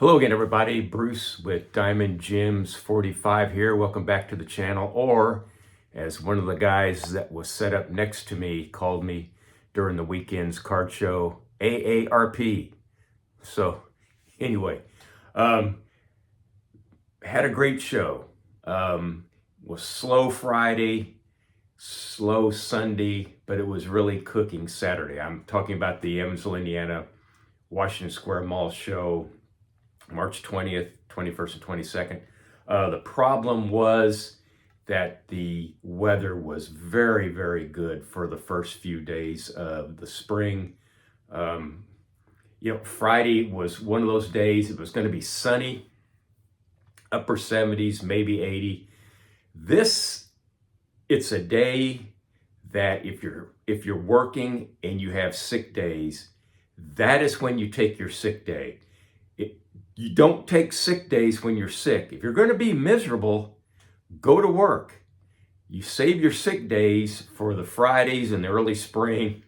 Hello again, everybody. Bruce with Diamond Gems 45 here. Welcome back to the channel. Or, as one of the guys that was set up next to me called me during the weekend's card show, AARP. So, anyway, um, had a great show. Was slow Friday, slow Sunday, but it was really cooking Saturday. I'm talking about the Evansville, Indiana, Washington Square Mall show, March 20th, 21st, and 22nd. The problem was that the weather was very, very good for the first few days of the spring. Um, Friday was one of those days. It was going to be sunny, upper 70s, maybe 80. It's a day that if you're working and you have sick days, that is when you take your sick day. You don't take sick days when you're sick. If you're going to be miserable, go to work. You save your sick days for the Fridays in the early spring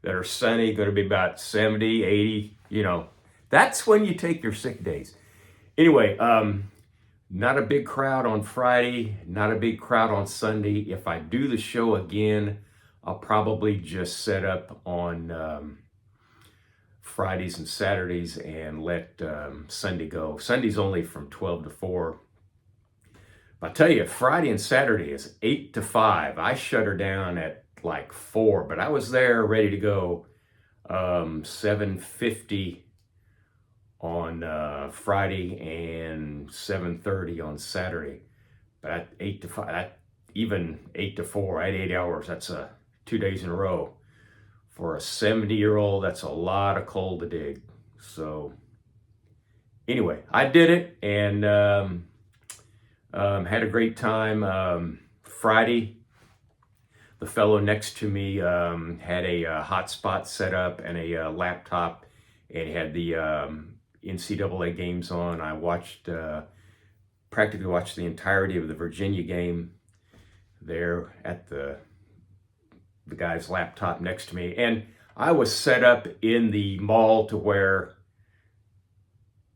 that are sunny, going to be about 70, 80, That's when you take your sick days. Anyway, not a big crowd on Friday, not a big crowd on Sunday. If I do the show again, I'll probably just set up on Fridays and Saturdays and let Sunday go. Sunday's only from 12 to 4. But I tell you, Friday and Saturday is 8 to 5. I shut her down at like 4, but I was there ready to go 7:50 on Friday and 7:30 on Saturday. But at 8 to 5, even 8 to 4, I had 8 hours. That's 2 days in a row. For a 70-year-old, that's a lot of coal to dig. So anyway, I did it and had a great time. Friday, the fellow next to me had a hotspot set up and a laptop, and had the NCAA games on. I practically watched the entirety of the Virginia game there at the guy's laptop next to me. And I was set up in the mall to where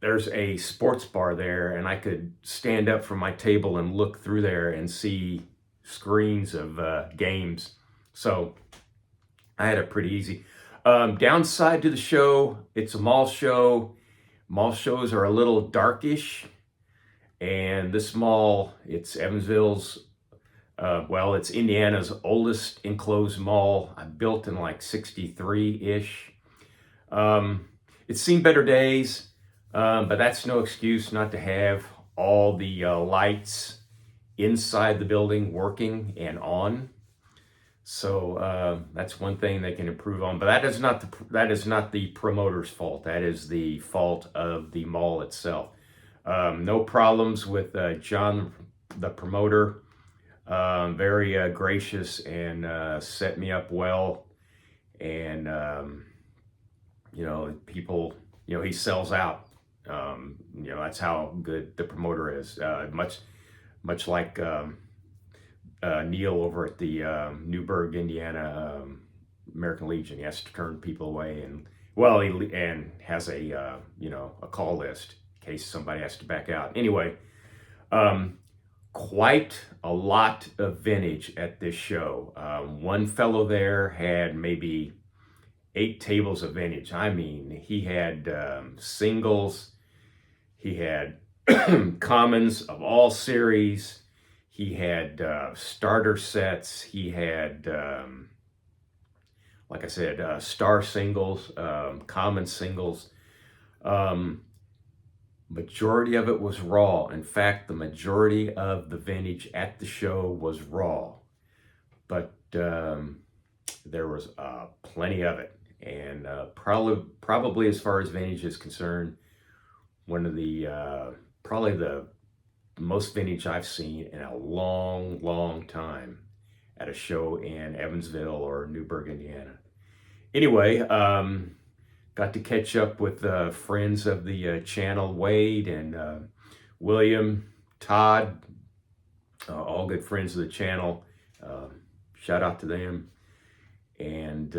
there's a sports bar there, and I could stand up from my table and look through there and see screens of games. So I had it pretty easy. Downside to the show, it's a mall show. Mall shows are a little darkish, and this mall, it's Evansville's it's Indiana's oldest enclosed mall. I built in like 63-ish. It's seen better days, but that's no excuse not to have all the lights inside the building working and on. So that's one thing they can improve on. But that is not the promoter's fault. That is the fault of the mall itself. No problems with John, the promoter. Very gracious and set me up well. And, people, he sells out. That's how good the promoter is. Much like Neil over at the Newburgh, Indiana American Legion. He has to turn people away, and has a call list in case somebody has to back out. Anyway, quite a lot of vintage at this show. One fellow there had maybe 8 tables of vintage. I mean, he had singles, he had commons of all series, he had starter sets, he had, like I said, star singles, common singles. Majority of it was raw. In fact, the majority of the vintage at the show was raw, but there was plenty of it. And probably as far as vintage is concerned, one of the probably the most vintage I've seen in a long, long time at a show in Evansville or Newburgh, Indiana. Anyway, got to catch up with friends of the channel, Wade and William, Todd, all good friends of the channel. Shout out to them. And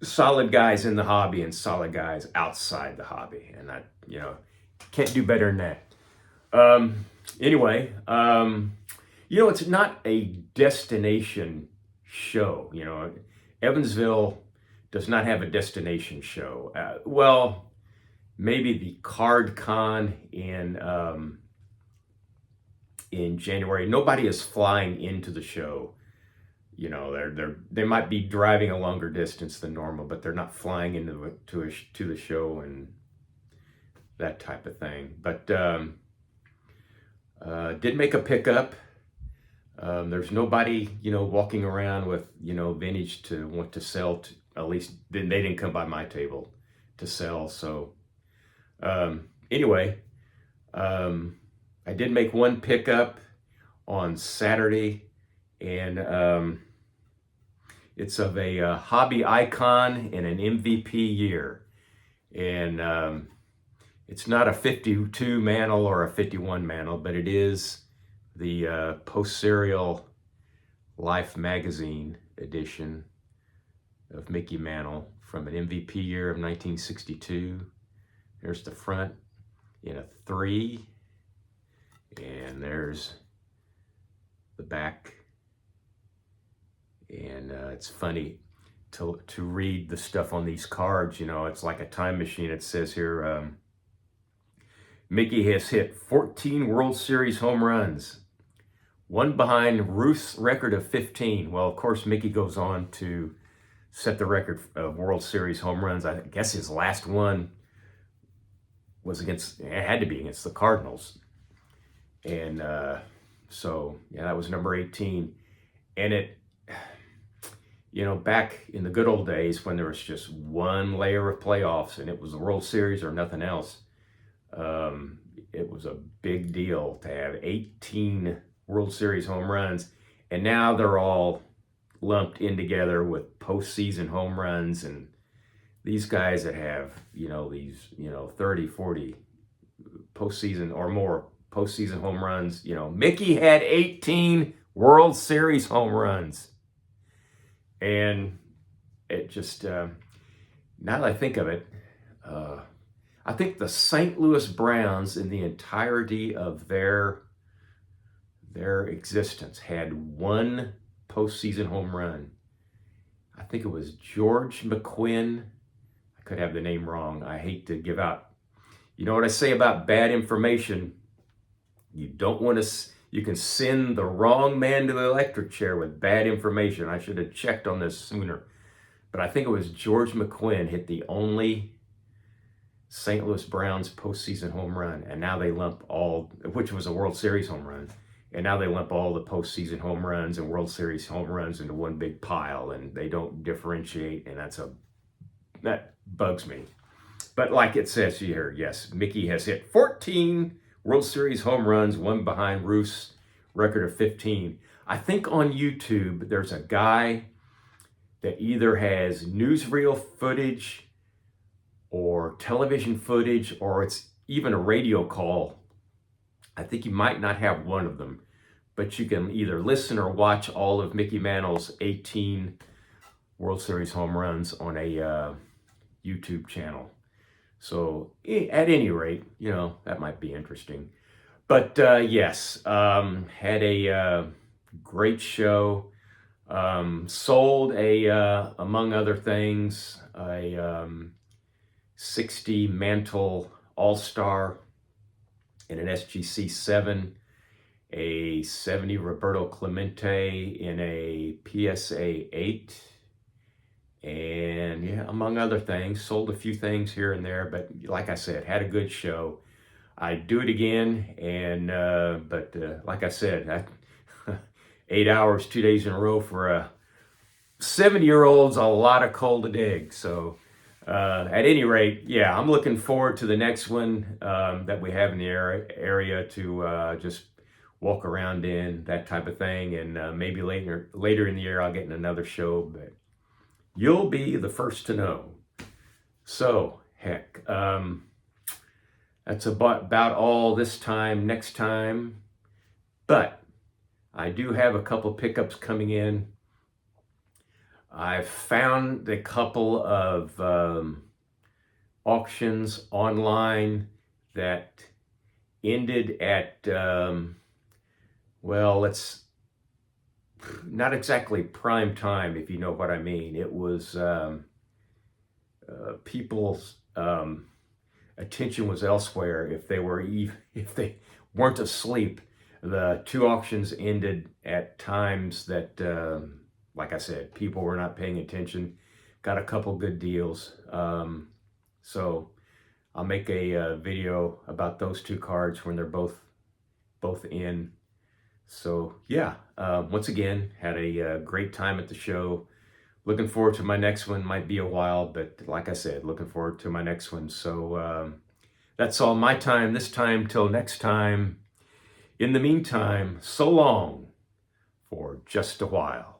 solid guys in the hobby and solid guys outside the hobby. And I, can't do better than that. Anyway, it's not a destination show. Evansville does not have a destination show. Well, maybe the Card Con in January. Nobody is flying into the show. They might be driving a longer distance than normal, but they're not flying into to the show and that type of thing. But did make a pickup. There's nobody, walking around with, vintage to want to sell. At least they didn't come by my table to sell. So anyway, I did make one pickup on Saturday, and it's of a hobby icon in an MVP year. And it's not a 52 Mantle or a 51 Mantle, but it is the post-serial Life magazine edition of Mickey Mantle from an MVP year of 1962. There's the front in a 3, and there's the back. And it's funny to read the stuff on these cards. It's like a time machine. It says here, Mickey has hit 14 World Series home runs, one behind Ruth's record of 15. Well, of course, Mickey goes on to set the record of World Series home runs. I guess his last one was it had to be against the Cardinals. And so, yeah, that was number 18. And it, back in the good old days when there was just one layer of playoffs and it was the World Series or nothing else, it was a big deal to have 18 World Series home runs. And now they're all lumped in together with postseason home runs. And these guys that have, these, 30, 40 postseason or more postseason home runs, Mickey had 18 World Series home runs. And it just, now that I think of it, I think the St. Louis Browns in the entirety of their existence had one postseason home run. I think it was George McQuinn. I could have the name wrong. I hate to give out. You know what I say about bad information? You don't want to, you can send the wrong man to the electric chair with bad information. I should have checked on this sooner. But I think it was George McQuinn hit the only St. Louis Browns postseason home run. And now they lump all, which was a World Series home run. And now they lump all the postseason home runs and World Series home runs into one big pile, and they don't differentiate, and that bugs me. But like it says here, yes, Mickey has hit 14 World Series home runs, one behind Ruth's record of 15. I think on YouTube there's a guy that either has newsreel footage or television footage, or it's even a radio call. I think you might not have one of them, but you can either listen or watch all of Mickey Mantle's 18 World Series home runs on a YouTube channel. So at any rate, that might be interesting. But yes, had a great show. Sold among other things, a 60 Mantle All-Star in an SGC 7, a 70 Roberto Clemente in a PSA 8, and yeah, among other things. Sold a few things here and there, but like I said, had a good show. I'd do it again, and but like I said, 8 hours, 2 days in a row for a 70-year-old's a lot of coal to dig. So at any rate, yeah, I'm looking forward to the next one that we have in the area to just walk around in, that type of thing. And maybe later in the year, I'll get in another show, but you'll be the first to know. So, heck, that's about all this time. Next time. But I do have a couple pickups coming in. I've found a couple of auctions online that ended at, well, it's not exactly prime time, if you know what I mean. It was people's attention was elsewhere. If they were if they weren't asleep, the two auctions ended at times that, like I said, people were not paying attention. Got a couple good deals. So I'll make a video about those two cards when they're both in. So yeah, once again, had a great time at the show. Looking forward to my next one. Might be a while, but like I said, looking forward to my next one. So that's all my time this time. Till next time. In the meantime, so long for just a while.